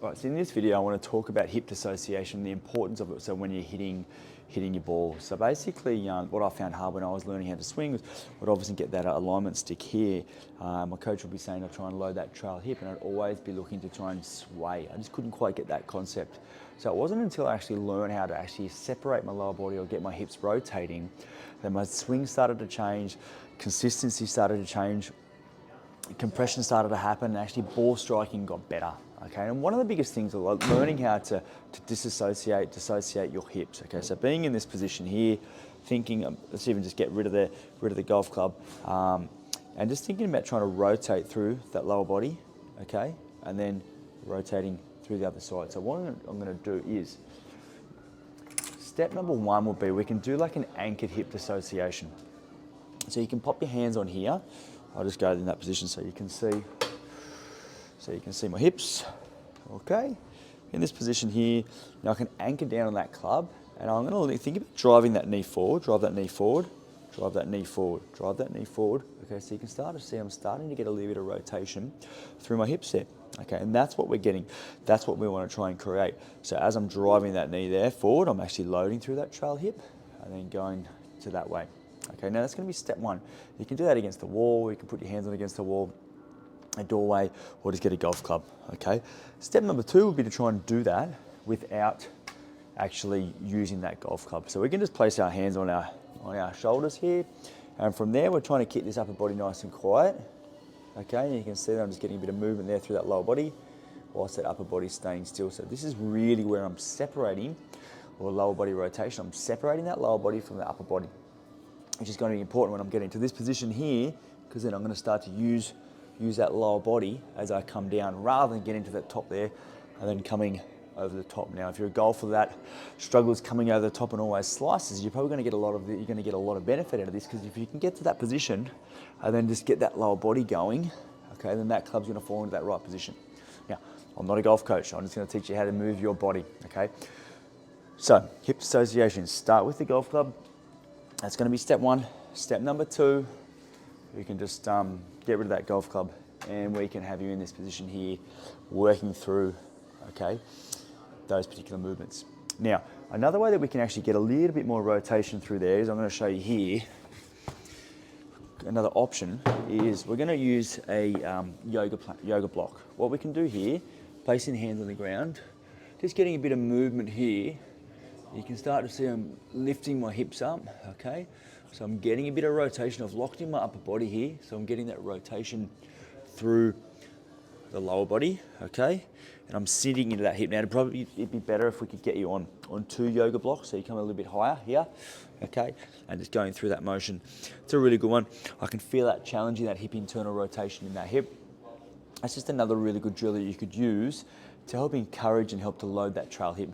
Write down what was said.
Right, so in this video I want to talk about hip dissociation, the importance of it, so when you're hitting your ball. So basically what I found hard when I was learning how to swing was I'd obviously get that alignment stick here. My coach would be saying I'd try and load that trail hip, and I'd always be looking to try and sway. I just couldn't quite get that concept. So it wasn't until I actually learned how to actually separate my lower body or get my hips rotating that my swing started to change, consistency started to change, compression started to happen, and actually ball striking got better. Okay, and one of the biggest things is learning how to dissociate your hips. Okay, so being in this position here, thinking, let's even just get rid of the golf club, and just thinking about trying to rotate through that lower body, okay, and then rotating through the other side. So what I'm going to do is, step number one will be we can do like an anchored hip dissociation. So you can pop your hands on here. I'll just go in that position so you can see. So you can see my hips, okay? In this position here, now I can anchor down on that club, and I'm gonna think about driving that knee forward, drive that knee forward, drive that knee forward, drive that knee forward. Okay, so you can start to see I'm starting to get a little bit of rotation through my hip set. Okay, and that's what we're getting. That's what we wanna try and create. So as I'm driving that knee there forward, I'm actually loading through that trail hip and then going to that way. Okay, now that's gonna be step one. You can do that against the wall, you can put your hands on against the wall, a doorway, or just get a golf club, okay? Step number two would be to try and do that without actually using that golf club. So we can just place our hands on our shoulders here, and from there we're trying to keep this upper body nice and quiet, okay? And you can see that I'm just getting a bit of movement there through that lower body, whilst that upper body staying still. So this is really where I'm separating, or lower body rotation, I'm separating that lower body from the upper body, which is going to be important when I'm getting to this position here, because then I'm going to start to use that lower body as I come down, rather than getting to that top there and then coming over the top. Now, if you're a golfer that struggles coming over the top and always slices, you're probably going to get a lot of benefit out of this, because if you can get to that position and then just get that lower body going, okay, then that club's going to fall into that right position. Now, I'm not a golf coach. I'm just going to teach you how to move your body, okay? So, hip dissociation. Start with the golf club. That's going to be step one. Step number two, you can just get rid of that golf club, and we can have you in this position here working through, okay, those particular movements. Now, another way that we can actually get a little bit more rotation through there is, I'm going to show you here, another option is we're going to use a yoga block. What we can do here, placing the hands on the ground, just getting a bit of movement here, you can start to see I'm lifting my hips up, okay? So I'm getting a bit of rotation. I've locked in my upper body here, so I'm getting that rotation through the lower body, okay? And I'm sitting into that hip. Now, it'd be better if we could get you on two yoga blocks, so you come a little bit higher here, okay? And just going through that motion. It's a really good one. I can feel that challenging, that hip internal rotation in that hip. That's just another really good drill that you could use to help encourage and help to load that trail hip.